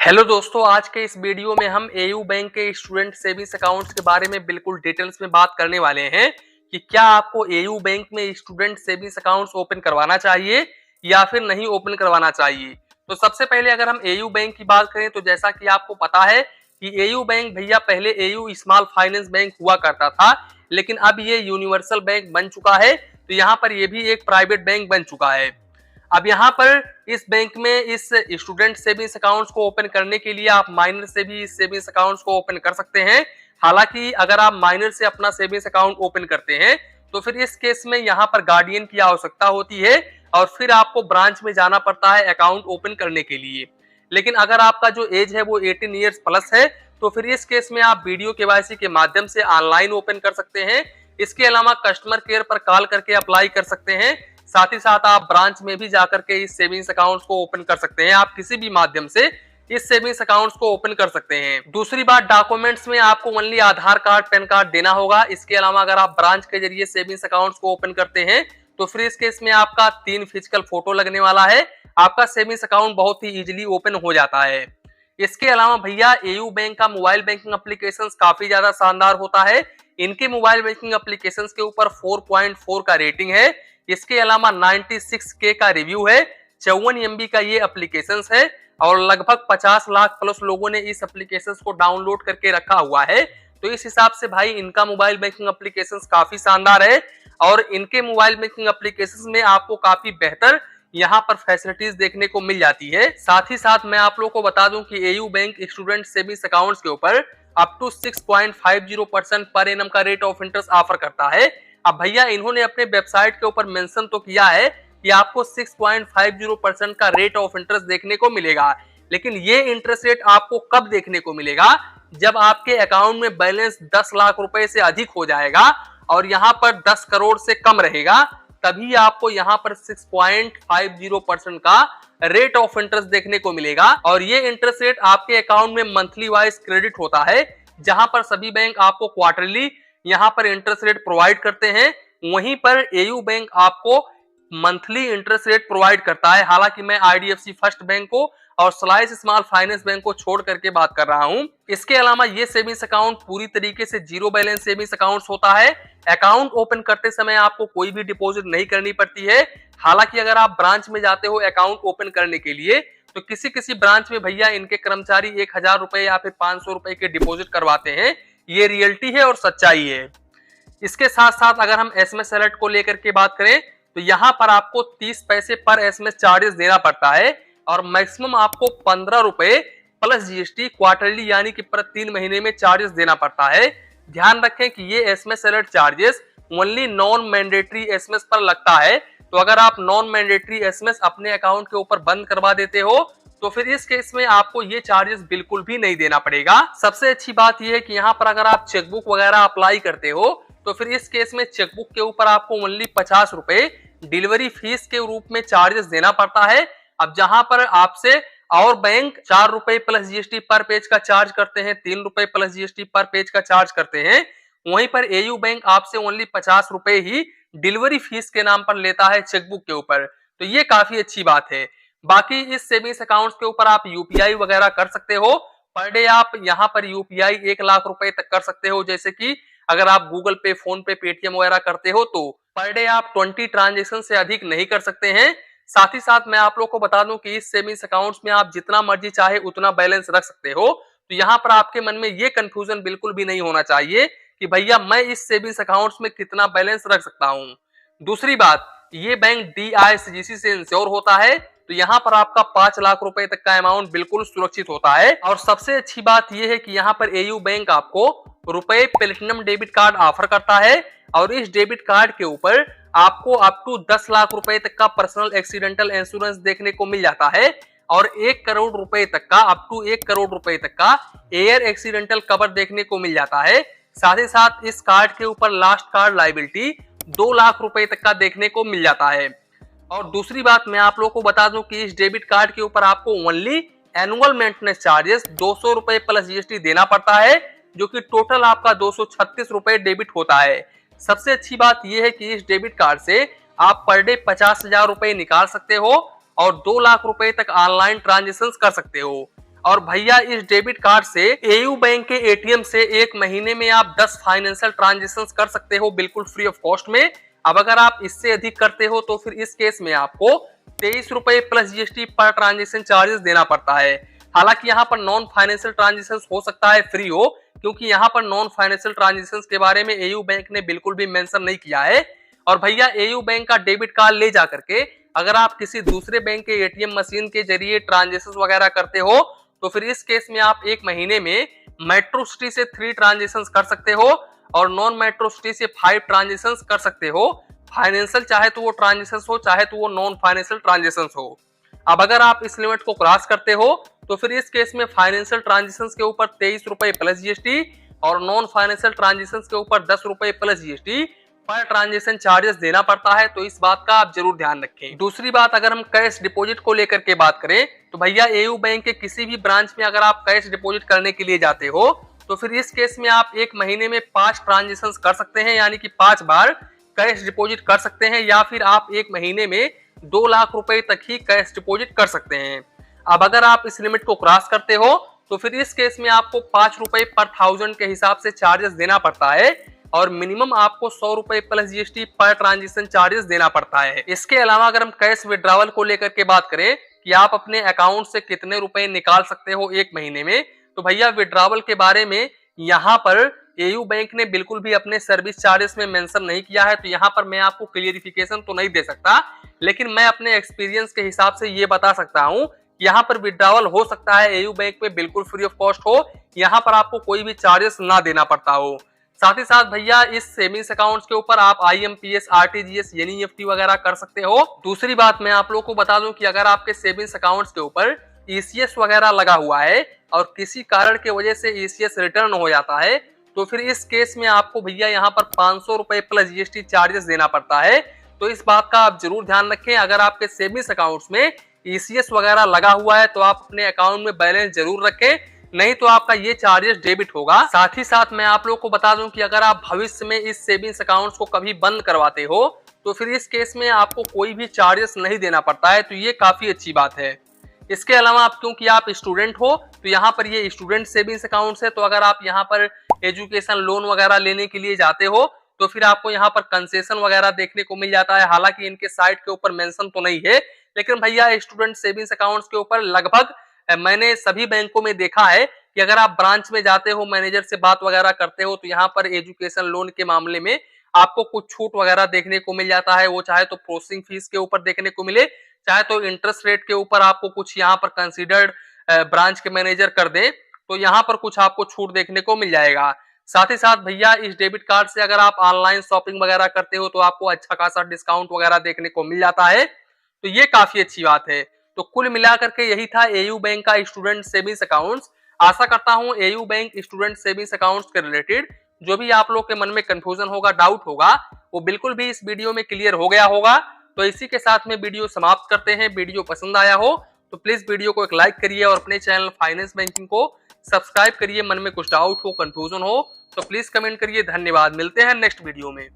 Hello दोस्तों, आज के इस वीडियो में हम एयू बैंक के स्टूडेंट सेविंग्स अकाउंट्स के बारे में बिल्कुल डिटेल्स में बात करने वाले हैं कि क्या आपको एयू बैंक में स्टूडेंट सेविंग्स अकाउंट्स ओपन करवाना चाहिए या फिर नहीं ओपन करवाना चाहिए। तो सबसे पहले अगर हम एयू बैंक की बात करें तो जैसा कि आपको पता है कि एयू बैंक भैया पहले एयू स्मॉल फाइनेंस बैंक हुआ करता था, लेकिन अब ये यूनिवर्सल बैंक बन चुका है। तो यहाँ पर ये भी एक प्राइवेट बैंक बन चुका है। अब यहाँ पर इस बैंक में इस स्टूडेंट सेविंग्स अकाउंट्स को ओपन करने के लिए आप माइनर से भी इस सेविंग्स अकाउंट्स को ओपन कर सकते हैं। हालांकि अगर आप माइनर से अपना सेविंग्स अकाउंट ओपन करते हैं तो फिर इस केस में यहाँ पर गार्डियन की आवश्यकता होती है और फिर आपको ब्रांच में जाना पड़ता है अकाउंट ओपन करने के लिए। लेकिन अगर आपका जो एज है वो 18 ईयर्स प्लस है तो फिर इस केस में आप वीडियो केवाईसी के माध्यम से ऑनलाइन ओपन कर सकते हैं। इसके अलावा कस्टमर केयर पर कॉल करके अप्लाई कर सकते हैं। साथ ही साथ आप ब्रांच में भी जाकर के इस सेविंग्स अकाउंट्स को ओपन कर सकते हैं। आप किसी भी माध्यम से इस सेविंग्स अकाउंट्स को ओपन कर सकते हैं। दूसरी बात, डॉक्यूमेंट्स में आपको ओनली आधार कार्ड, पैन कार्ड देना होगा। इसके अलावा अगर आप ब्रांच के जरिए सेविंग्स अकाउंट्स को ओपन करते हैं तो फिर इस केस में आपका 3 फिजिकल फोटो लगने वाला है। आपका सेविंग्स अकाउंट बहुत ही इजीली ओपन हो जाता है। इसके अलावा भैया एयू बैंक का मोबाइल बैंकिंग एप्लीकेशंस काफी ज्यादा शानदार होता है। इनके मोबाइल बैंकिंग एप्लीकेशंस के ऊपर 4.4 का रेटिंग है। इसके अलावा 96K का रिव्यू है। 54 MB का ये एप्लीकेशन है और लगभग 50 लाख प्लस लोगों ने इस एप्लीकेशन को डाउनलोड करके रखा हुआ है। तो इस हिसाब से भाई इनका मोबाइल बैंकिंग एप्लीकेशन काफी शानदार है और इनके मोबाइल बैंकिंग एप्लीकेशन में आपको काफी बेहतर यहाँ पर फैसिलिटीज देखने को मिल जाती है। साथ ही साथ मैं आप लोगों को बता दूं कि AU bank student savings accounts के ऊपर अप टू 6.50% पर एनम का रेट ऑफ इंटरेस्ट ऑफर करता है। अब भैया इन्होंने अपने वेबसाइट के ऊपर मेंशन तो किया है कि आपको 6.50% का रेट ऑफ इंटरेस्ट देखने को मिलेगा, लेकिन ये इंटरेस्ट रेट आपको कब देखने को मिलेगा? जब आपके अकाउंट में बैलेंस 10 लाख रुपए से अधिक हो जाएगा और यहाँ पर 10 करोड़ से कम रहेगा, तभी आपको यहाँ पर 6.50% का रेट ऑफ इंटरेस्ट देखने को मिलेगा। और ये इंटरेस्ट रेट आपके अकाउंट में मंथली वाइज क्रेडिट होता है, जहां पर सभी बैंक आपको क्वार्टरली यहाँ पर इंटरेस्ट रेट प्रोवाइड करते हैं। वहीं पर एयू बैंक आपको मंथली इंटरेस्ट रेट प्रोवाइड करता है। हालांकि मैं आईडीएफसी फर्स्ट बैंक को और स्लाइस स्मॉल फाइनेंस बैंक को छोड़ करके बात कर रहा हूं। इसके अलावा ये सेविंग्स अकाउंट पूरी तरीके से जीरो बैलेंस सेविंग्स अकाउंट होता है। अकाउंट ओपन करते समय आपको कोई भी डिपॉजिट नहीं करनी पड़ती है। हालांकि अगर आप ब्रांच में जाते हो अकाउंट ओपन करने के लिए तो किसी किसी ब्रांच में भैया इनके कर्मचारी 1000 रुपए या फिर 500 रुपए के डिपॉजिट करवाते हैं। ये रियलिटी है और सच्चाई है। इसके साथ साथ अगर हम एसएमएस अलर्ट को लेकर के बात करें तो यहाँ पर आपको 30 पैसे पर एसएमएस चार्जेस देना पड़ता है और मैक्सिमम आपको 15 रुपए प्लस जीएसटी क्वार्टरली यानी कि प्रति 3 महीने में चार्जेस देना पड़ता है। ध्यान रखें कि ये SMS alert charges only non mandatory SMS पर लगता है। तो अगर आप नॉन मैंडेटरी एसएमएस अपने अकाउंट के ऊपर बंद करवा देते हो तो फिर इस केस में आपको ये चार्जेस बिल्कुल भी नहीं देना पड़ेगा। सबसे अच्छी बात यह है कि यहाँ पर अगर आप चेकबुक वगैरह अप्लाई करते हो तो फिर इस केस में चेकबुक के ऊपर आपको ओनली 50 रुपए डिलीवरी फीस के रूप में चार्जेस देना पड़ता है। अब जहां पर आपसे और बैंक 4 रुपए प्लस जीएसटी पर पेज का चार्ज करते हैं, 3 रुपए प्लस जीएसटी पर पेज का चार्ज करते हैं, वहीं पर एयू बैंक आपसे ओनली 50 रुपए ही डिलीवरी फीस के नाम पर लेता है चेकबुक के ऊपर। तो ये काफी अच्छी बात है। बाकी इस सेविंग्स अकाउंट्स के ऊपर आप यूपीआई वगैरह कर सकते हो। पर डे आप यहाँ पर यूपीआई 1 लाख रुपए तक कर सकते हो। जैसे कि अगर आप गूगल पे, फोन पे, पेटीएम वगैरह करते हो तो पर डे आप 20 ट्रांजेक्शन से अधिक नहीं कर सकते हैं। साथ ही साथ मैं आप लोग को बता दूं कि इस सेविंग्स अकाउंट्स में आप जितना मर्जी चाहे उतना बैलेंस रख सकते हो। तो यहाँ पर आपके मन में ये कंफ्यूजन बिल्कुल भी नहीं होना चाहिए कि भैया मैं इस सेविंग्स अकाउंट्स में कितना बैलेंस रख सकता हूँ। दूसरी बात, ये बैंक DICGC से इंश्योर होता है। तो यहाँ पर आपका 5 लाख रुपए तक का अमाउंट बिल्कुल सुरक्षित होता है। और सबसे अच्छी बात यह है कि यहाँ पर एयू बैंक आपको रुपए प्लेटिनम डेबिट कार्ड ऑफर करता है और इस डेबिट कार्ड के ऊपर आपको अप टू 10 लाख रुपए तक का पर्सनल एक्सीडेंटल इंश्योरेंस देखने को मिल जाता है और 1 करोड़ रुपए तक का अप टू 1 करोड़ रुपए तक का एयर एक्सीडेंटल कवर देखने को मिल जाता है। साथ ही साथ इस कार्ड के ऊपर लास्ट कार्ड लायबिलिटी 2 लाख रुपए तक का देखने को मिल जाता है। और दूसरी बात मैं आप लोगों को बता दूं कि इस डेबिट कार्ड के ऊपर आपको ओनली एनुअल मेंटेनेंस चार्जेस 200 रुपए प्लस जीएसटी देना पड़ता है, जो कि टोटल आपका 236 रुपए डेबिट होता है। सबसे अच्छी बात यह है कि इस डेबिट कार्ड से आप पर डे 50,000 रुपए निकाल सकते हो और 2 लाख रुपए तक ऑनलाइन ट्रांजेक्शन कर सकते हो। और भैया इस डेबिट कार्ड से एयू बैंक के एटीएम से एक महीने में आप 10 फाइनेंशियल ट्रांजेक्शन कर सकते हो बिल्कुल फ्री ऑफ कॉस्ट में। अब अगर आप इससे अधिक करते हो तो फिर इस केस में आपको 23 रुपए plus GST per transaction charges देना पड़ता है। हालांकि यहाँ पर नॉन फाइनेंशियल ट्रांजेक्शन हो सकता है फ्री हो, क्योंकि यहाँ पर नॉन फाइनेंशियल ट्रांजेक्शन के बारे में एयू बैंक ने बिल्कुल भी मेंशन नहीं किया है। और भैया एयू बैंक का डेबिट कार्ड ले जाकर के अगर आप किसी दूसरे बैंक के एटीएम मशीन के जरिए ट्रांजेक्शन वगैरह करते हो तो फिर इस केस में आप एक महीने में मेट्रो सिटी से 3 ट्रांजेक्शन कर सकते हो और नॉन मेट्रो सिटी से 5 ट्रांजेक्शन कर सकते हो। फाइनेंशियल चाहे तो वो ट्रांजेक्शन हो चाहे तो वो नॉन फाइनेंशियल ट्रांजेक्शन हो। अब अगर आप इस लिमिट को क्रॉस करते हो तो फिर इस केस में फाइनेंशियल ट्रांजेक्शन के ऊपर 23 रुपए प्लस जीएसटी और नॉन फाइनेंशियल ट्रांजेक्शन के ऊपर 10 रुपए plus GST per transaction charges देना पड़ता है। तो इस बात का आप जरूर ध्यान रखें। दूसरी बात, अगर हम कैश डिपॉजिट को लेकर के बात करें तो भैया एयू बैंक के किसी भी ब्रांच में अगर आप कैश डिपॉजिट करने के लिए जाते हो तो फिर इस केस में आप एक महीने में 5 ट्रांजेक्शन कर सकते हैं, यानी कि 5 बार कैश डिपॉजिट कर सकते हैं, या फिर आप एक महीने में 2 लाख रुपए तक ही कैश डिपॉजिट कर सकते हैं। अब अगर आप इस लिमिट को क्रॉस करते हो तो फिर इस केस में आपको 5 रुपए पर 1000 के हिसाब से चार्जेस देना पड़ता है और मिनिमम आपको 100 रुपए plus GST per transaction charges देना पड़ता है। इसके अलावा अगर हम कैश विड्रॉवल को लेकर के बात करें कि आप अपने अकाउंट से कितने रुपए निकाल सकते हो एक महीने में, तो भैया विड्रॉवल के बारे में यहाँ पर एयू बैंक ने बिल्कुल भी अपने सर्विस चार्जेस में मेंशन नहीं किया है। तो यहाँ पर मैं आपको क्लियरिफिकेशन तो नहीं दे सकता, लेकिन मैं अपने एक्सपीरियंस के हिसाब से ये बता सकता हूँ यहाँ पर विड्रॉवल हो सकता है एयू बैंक में बिल्कुल फ्री ऑफ कॉस्ट हो, यहाँ पर आपको कोई भी चार्जेस ना देना पड़ता हो। साथ ही साथ भैया इस सेविंग्स अकाउंट्स के ऊपर आप आईएमपीएस, आरटीजीएस, एनईएफटी वगैरह कर सकते हो। दूसरी बात मैं आप लोगों को बता दूं कि अगर आपके सेविंग्स अकाउंट्स के ऊपर ईसीएस वगैरह लगा हुआ है और किसी कारण के वजह से ईसीएस रिटर्न हो जाता है तो फिर इस केस में आपको भैया यहाँ पर 500 रुपए प्लस जीएसटी चार्जेस देना पड़ता है। तो इस बात का आप जरूर ध्यान रखें। अगर आपके सेविंग्स अकाउंट्स में ईसीएस वगैरह लगा हुआ है तो आप अपने अकाउंट में बैलेंस जरूर रखें, नहीं तो आपका ये चार्जेस डेबिट होगा। साथ ही साथ मैं आप लोग को बता दूं कि अगर आप भविष्य में इस सेविंग्स अकाउंट्स को कभी बंद करवाते हो तो फिर इस केस में आपको कोई भी चार्जेस नहीं देना पड़ता है, तो ये काफी अच्छी बात है। इसके अलावा आप क्योंकि आप स्टूडेंट हो तो यहाँ पर ये स्टूडेंट सेविंग्स अकाउंट्स है, तो अगर आप यहाँ पर एजुकेशन लोन वगैरह लेने के लिए जाते हो तो फिर आपको यहाँ पर कंसेशन वगैरह देखने को मिल जाता है। हालांकि इनके साइट के ऊपर मेंशन तो नहीं है, लेकिन भैया स्टूडेंट सेविंग्स अकाउंट्स के ऊपर लगभग मैंने सभी बैंकों में देखा है कि अगर आप ब्रांच में जाते हो, मैनेजर से बात वगैरह करते हो तो यहाँ पर एजुकेशन लोन के मामले में आपको कुछ छूट वगैरह देखने को मिल जाता है। वो चाहे तो प्रोसेसिंग फीस के ऊपर देखने को मिले, चाहे तो इंटरेस्ट रेट के ऊपर आपको कुछ यहाँ पर कंसीडर्ड ब्रांच के मैनेजर कर दे तो यहाँ पर कुछ आपको छूट देखने को मिल जाएगा। साथ ही साथ भैया इस डेबिट कार्ड से अगर आप ऑनलाइन शॉपिंग वगैरह करते हो तो आपको अच्छा खासा डिस्काउंट वगैरह देखने को मिल जाता है, तो ये काफी अच्छी बात है। तो कुल मिलाकर के यही था एयू बैंक का स्टूडेंट सेविंग्स अकाउंट्स। आशा करता हूं AU bank student savings accounts के रिलेटेड जो भी आप लोग के मन में कंफ्यूजन होगा, डाउट होगा, वो बिल्कुल भी इस वीडियो में क्लियर हो गया होगा। तो इसी के साथ में वीडियो समाप्त करते हैं। वीडियो पसंद आया हो तो प्लीज वीडियो को एक लाइक करिए और अपने चैनल फाइनेंस बैंकिंग को सब्सक्राइब करिए। मन में कुछ डाउट हो, कंफ्यूजन हो तो प्लीज कमेंट करिए। धन्यवाद, मिलते हैं नेक्स्ट वीडियो में।